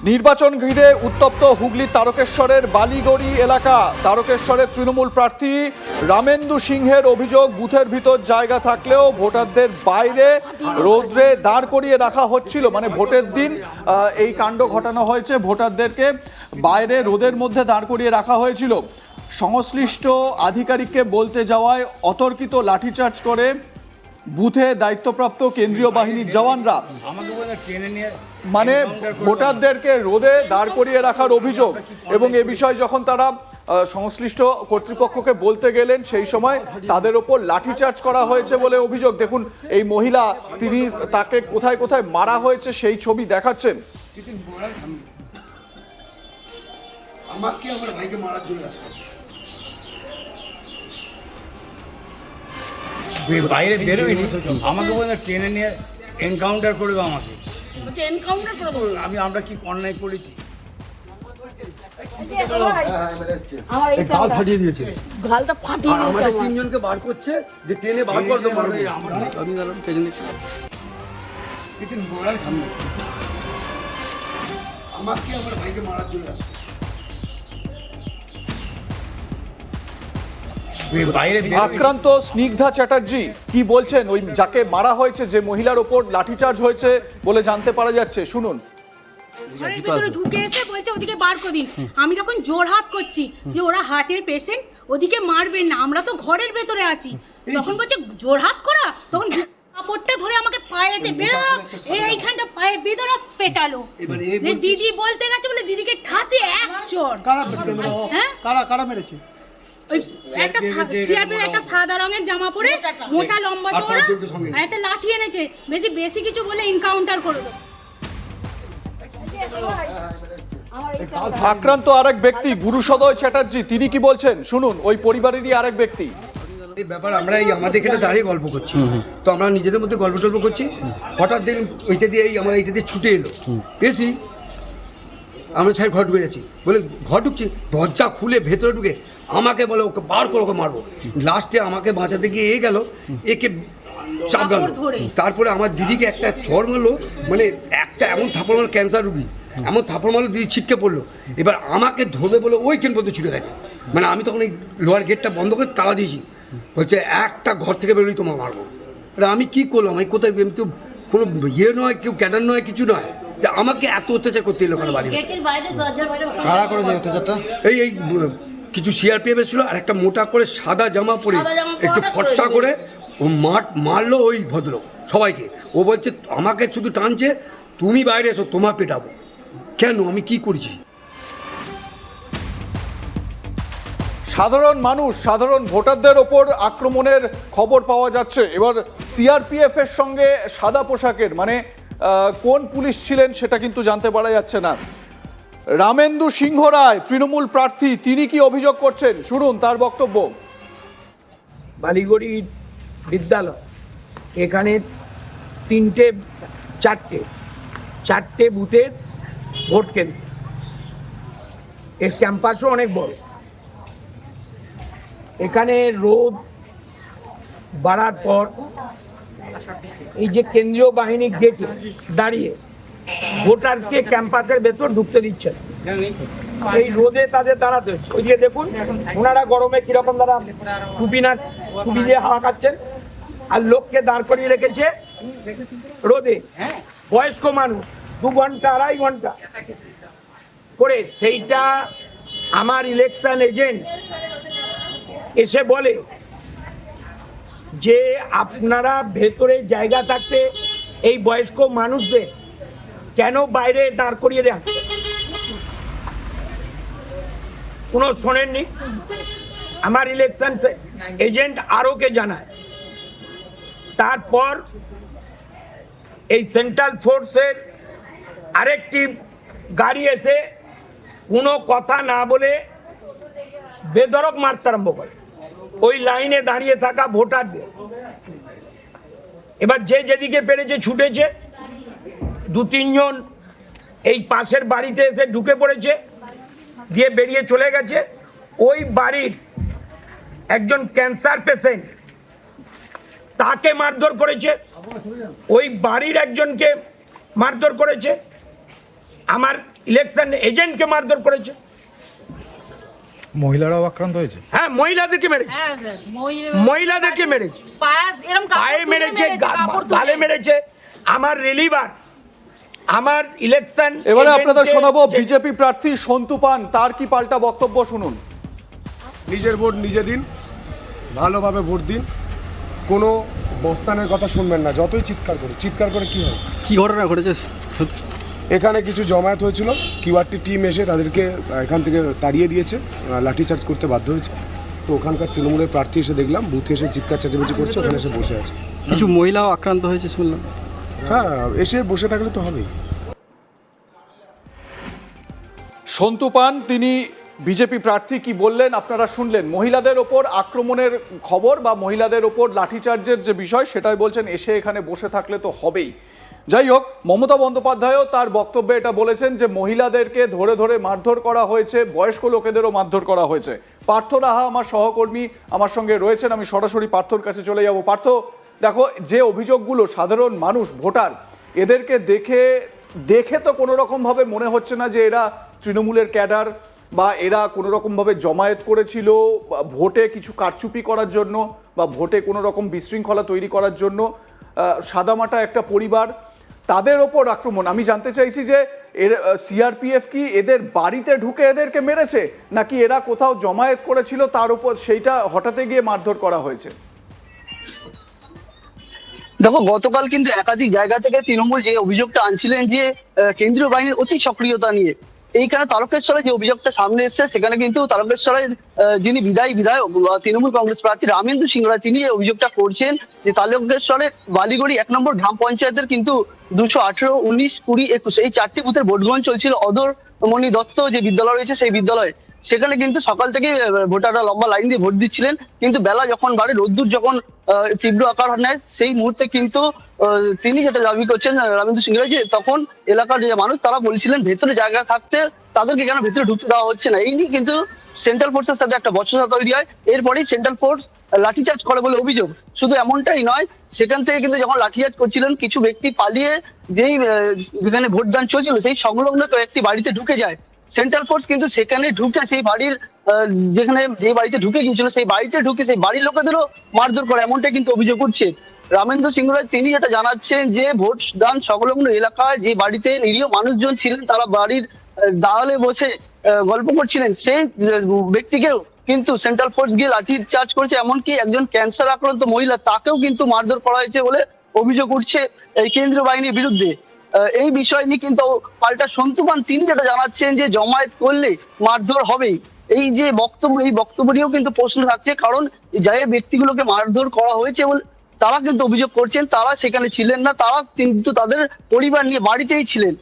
নির্বাচন ঘিরে উত্তপ্ত হুগলি তারকেশ্বরের বালিগড়ি এলাকা। তারকেশ্বরের তৃণমূল প্রার্থী রামেন্দু সিংহের অভিযোগ, বুথের ভিতর জায়গা থাকলেও ভোটারদের বাইরে রোদ্রে দাঁড় করিয়ে রাখা হচ্ছিল। মানে ভোটের দিন এই কাণ্ড ঘটানো হয়েছে, ভোটারদেরকে বাইরে রোদের মধ্যে দাঁড় করিয়ে রাখা হয়েছিল। সংশ্লিষ্ট আধিকারিককে বলতে যাওয়ায় অতর্কিত লাঠিচার্জ করে বুথে দায়িত্বপ্রাপ্ত কেন্দ্রীয় বাহিনীর জওয়ানরা। মানে ভোটারদেরকে রোদে দাঁড় করিয়ে রাখার অভিযোগ, এবং এ বিষয়ে যখন তারা সংশ্লিষ্ট কর্তৃপক্ষকে বলতে গেলেন সেই সময় তাদের ওপর লাঠিচার্জ করা হয়েছে বলে অভিযোগ। দেখুন এই মহিলা, তিনি তাকে কোথায় কোথায় মারা হয়েছে সেই ছবি দেখাচ্ছেন। আমাকে আমার ভাইকে মারার জন্য বাইরে বেরোয়নি, আমাকে বলে ট্রেনে নিয়ে এনকাউন্টার করবে আমাকে। আমরা কি অন্যায় করেছি? গাল ফাটিয়ে দিয়েছে, গালটা ফাটিয়ে আমাদের তিনজনকে বার করছে যে ট্রেনে বার করতে পারবে। আমাকে আমার ভাইকে মারার জন্য আক্রান্ত স্নিগ্ধা চ্যাটার্জি কি বলছেন, ওই যাকে মারা হয়েছে, যে মহিলার ওপর লাঠিচার্জ হয়েছে বলে জানতে পারা যাচ্ছে, শুনুন। ঘরের ভিতরে ঢুকে এসে বলছে ওদিকে বার করে দিন। আমি তখন জোরহাত করছি যে ওরা হার্টের পেশেন্ট, ওদিকে মারবেন না, আমরা তো ঘরের ভেতরে আছি। তখন বলছে জোরহাত করা, তখন কাপড়টা ধরে আমাকে পায়েতে বেঁধে, এইখানটা পায়ে বেঁধে পেটালো। দিদি বলতে গেছে বলে দিদিকে ঠাসে এক চোর। কারা মেরেছে? ওই একটা সিআরপির একটা সাদা রঙের জামা পরে মোটা লম্বা চওড়া একটা লাঠি এনেছে, বেশি কিছু বলে এনকাউন্টার করে দেবো। আক্রান্ত আরেক ব্যক্তি গুরুসদয় চ্যাটার্জি, তিনি কি বলছেন শুনুন, ওই পরিবারেরই আরেক ব্যক্তি। এই ব্যাপার আমরা আমাদের এখানে দাঁড়িয়ে গল্প করছি, তো আমরা নিজেদের মধ্যে গল্প টল্প করছি, হঠাৎ দিন ওইটা দিয়ে আমরা এইটা দিয়ে ছুটে এলো, এসি আমরা স্যার ঘর ঢুকে যাচ্ছি, বলে ঘর ঢুকছি, দরজা খুলে ভেতরে ঢুকে আমাকে বলে ওকে বার করে ওকে মারবো। লাস্টে আমাকে বাঁচাতে গিয়ে গেল, একে চাপ গেল, তারপরে আমার দিদিকে একটা চড় মারলো, মানে একটা এমন থাপড় মারলো, ক্যান্সার রুগী, এমন থাপড় মারলো দিদি ছিটকে পড়লো। এবার আমাকে ধরবে বলে ওই কেন পর্যন্ত ছুটে গেছে, মানে আমি তখন এই লোহার গেটটা বন্ধ করে তালা দিয়েছি, বলছে একটা ঘর থেকে বেরোলেই তোমাকে মারবো। আমি কী করলাম, আমি কোথায়, আমি তো কোনো ইয়ে নয়, কেউ ক্যাডার নয়, কিছু নয়, যে আমাকে এত অত্যাচার করতে এলো কেন বাড়ি? কারা করেছে অত্যাচারটা? এই কিছু সিআরপিএফ ছিল, আর একটা মোটা করে সাদা জামা পরে একটু ফর্সা করে ও মারলো ওই ভদ্রলোক সবাইকে। ও বলছে আমাকে শুধু টানছে, তুমি বাইরে এসো তোমার পেটাবো। কেন, আমি কি করেছি? সাধারণ মানুষ, সাধারণ ভোটারদের ওপর আক্রমণের খবর পাওয়া যাচ্ছে। এবার সিআরপিএফ এর সঙ্গে সাদা পোশাকের, মানে কোন পুলিশ ছিলেন সেটা কিন্তু জানতে পারা যাচ্ছে না। রামেন্দু সিংহ রায় তৃণমূল প্রার্থী, তিনি কি অভিযোগ করছেন শুনুন তার বক্তব্য। বালিগড়ি বিদ্যালয়, এখানে চারটে বুথের ভোট কেন্দ্র, এর ক্যাম্পাসও অনেক বড়। এখানে রোদ বাড়ার পর এই যে কেন্দ্রীয় বাহিনী গেটে দাঁড়িয়ে ভোটারকে ক্যাম্পাসের ভেতর ঢুকতে দিচ্ছে না, এই রোদে তাদের দাঁড়াতে হচ্ছে। ওই দিকে দেখুন ওনারা গরমে কিরকম তারা টুপি দিয়ে হাওয়া খাচ্ছেন, আর লোককে দাঁড় করিয়ে রেখেছে রোদে, বয়স্ক মানুষ 2 ঘন্টা 2.5 ঘন্টা করে। সেইটা আমার ইলেকশন এজেন্ট এসে বলে যে আপনারা ভেতরে জায়গা থাকতে এই বয়স্ক মানুষদের কেন বাইরে দাঁড় করিয়ে রাখছে? কোনো শোনেননি? আমার ইলেকশন এজেন্ট আরওকে জানায়। তারপর এই সেন্ট্রাল ফোর্সের আরেকটি গাড়ি এসে কোনো কথা না বলে বেধড়ক মারতে আরম্ভ করে ওই লাইনে দাঁড়িয়ে থাকা ভোটারদের। এবার যে যেদিকে পেরেছে ছুটেছে, 2-3 জন এই পাশের বাড়িতে এসে ঢুকে পড়েছে, দিয়ে বেরিয়ে চলে গেছে। ওই বাড়ির একজন ক্যান্সার পেশেন্ট, তাকে মারধর করেছে, ওই বাড়ির একজনকে মারধর করেছে। আমার ইলেকশন এজেন্টকে মারধর করেছে। মহিলারাও আক্রান্ত হয়েছে। হ্যাঁ, মহিলাদেরকে মেরেছে, হ্যাঁ স্যার, মহিলাদেরকে মেরেছে, পায়ে মেরেছে, গালে মেরেছে। আমার রিলিভার, আমার ইলেকশন। এবারে আপনাদের শোনাবো বিজেপি প্রার্থী সন্তু পান, তার কি পাল্টা বক্তব্য শুনুন। নিজের ভোট নিজে দিন, ভালোভাবে ভোট দিন, কোনো বস্তানের কথা শুনবেন না। যতই চিৎকার করে কি হয়? কি ঘটনা ঘটেছে? এখানে কিছু জমায়েত হয়েছিল, কিউআরটি টিম এসে তাদেরকে এখান থেকে তাড়িয়ে দিয়েছে, লাঠিচার্জ করতে বাধ্য হয়েছে। তো ওখানকার তৃণমূলের প্রার্থী এসে দেখলাম বুথে এসে চিৎকার চেঁচামেচি করছে, ওখানে এসে বসে আছে। কিছু মহিলাও আক্রান্ত হয়েছে শুনলাম। হ্যাঁ, এসে বসে থাকলে তো হবেই। সন্তু পান তিনি বিজেপি প্রার্থী কি বললেন আপনারা শুনলেন। মহিলাদের ওপর আক্রমণের খবর বা মহিলাদের ওপর লাঠিচার্জের যে বিষয় সেটাই বলছেন, এসে এখানে বসে থাকলে তো হবেই। যাই হোক, মমতা বন্দ্যোপাধ্যায়ও তার বক্তব্যে এটা বলেছেন যে মহিলাদেরকে ধরে ধরে মারধর করা হয়েছে, বয়স্ক লোকেদেরও মারধর করা হয়েছে। পার্থ রাহা আমার সহকর্মী আমার সঙ্গে রয়েছেন, আমি সরাসরি পার্থর কাছে চলে যাব। পার্থ, দেখো যে অভিযোগগুলো, সাধারণ মানুষ ভোটার এদেরকে দেখে তো কোনো রকমভাবে মনে হচ্ছে না যে এরা তৃণমূলের ক্যাডার বা এরা কোনো রকমভাবে জমায়েত করেছিল ভোটে কিছু কারচুপি করার জন্য বা ভোটে কোনো রকম বিশৃঙ্খলা তৈরি করার জন্য। সাদামাটা একটা পরিবার, তাদের ওপর আক্রমণ। আমি জানতে চাইছি যে এর সিআরপিএফ কি এদের বাড়িতে ঢুকে এদেরকে মেরেছে, নাকি এরা কোথাও জমায়েত করেছিল তার উপর সেইটা হঠাৎ গিয়ে মারধর করা হয়েছে? দেখো, গতকাল কিন্তু একাধিক জায়গা থেকে তৃণমূল যে অভিযোগটা আনছিলেন যে কেন্দ্রীয় বাহিনীর অতি সক্রিয়তা নিয়ে, এইখানে তারকেশ্বরে যে অভিযোগটা সামনে এসেছে সেখানে কিন্তু তারকেশ্বরের যিনি বিধায়ক তৃণমূল কংগ্রেস প্রার্থী রামেন্দু সিং রায়, তিনি এই অভিযোগটা করছেন যে তারকেশ্বরের বালিগড়ি 1 নম্বর গ্রাম পঞ্চায়েতের কিন্তু 218, 19, 20, 21 এই 4টি বুথের ভোট গ্রহণ চলছিল অদরমণি দত্ত যে বিদ্যালয় রয়েছে সেই বিদ্যালয়ে। সেখানে কিন্তু সকাল থেকে ভোটাররা লম্বা লাইন দিয়ে ভোট দিচ্ছিলেন, কিন্তু বেলা যখন বাড়ে, রোদ্দুর যখন তীব্র আকার নেয়, সেই মুহূর্তে কিন্তু তিনি যেটা দাবি করছেন রামেন্দু সিং রায়, যে তখন এলাকার যে মানুষ তারা বলছিলেন ভেতরে জায়গা থাকতে তাদেরকে কেন ভেতরে ঢুকতে দেওয়া হচ্ছে না। এই নিয়ে কিন্তু সেন্ট্রাল ফোর্সের সাথে একটা বচসা তৈরি হয়। এরপরেই সেন্ট্রাল ফোর্স লাঠিচার্জ করে বলে অভিযোগ। শুধু এমনটাই নয়, সেখান থেকে কিন্তু যখন লাঠিচার্জ করছিলেন কিছু ব্যক্তি পালিয়ে যেই যেখানে ভোটদান চলছিল সেই সংলগ্ন কয়েকটি বাড়িতে ঢুকে যায়। সেন্ট্রাল ফোর্স কিন্তু সেখানে ঢুকে সেই বাড়ির যেখানে যে বাড়িতে ঢুকে গিয়েছিল সেই বাড়িতে ঢুকে সেই বাড়ির লোকেদেরও মারধর করে, এমনটা কিন্তু অভিযোগ উঠছে। রামেন্দু সিং রায় তিনি যেটা জানাচ্ছেন যে ভোট দান সংলগ্ন এলাকায় যে বাড়িতে নিরীহ মানুষজন ছিলেন, তারা বাড়ির দাওয়ালে বসে গল্প করছিলেন, সেই ব্যক্তিকেও কিন্তু সেন্ট্রাল ফোর্স গিয়ে লাঠি চার্জ করেছে। এমনকি একজন ক্যান্সার আক্রান্ত মহিলা, তাকেও কিন্তু মারধর করা হয়েছে বলে অভিযোগ উঠছে এই কেন্দ্রীয় বাহিনীর বিরুদ্ধে। এই বিষয় নিয়ে কিন্তু পাল্টা সন্তু পান তিনি যেটা জানাচ্ছেন যে জমায়েত করলে মারধর হবেই। এই যে বক্তব্য, এই বক্তব্য নিয়েও কিন্তু প্রশ্ন থাকছে, কারণ যে ব্যক্তিগুলোকে মারধর করা হয়েছে বলে তারা কিন্তু অভিযোগ করছেন তারা সেখানে ছিলেন না, তারা কিন্তু তাদের পরিবার নিয়ে বাড়িতেই ছিলেন।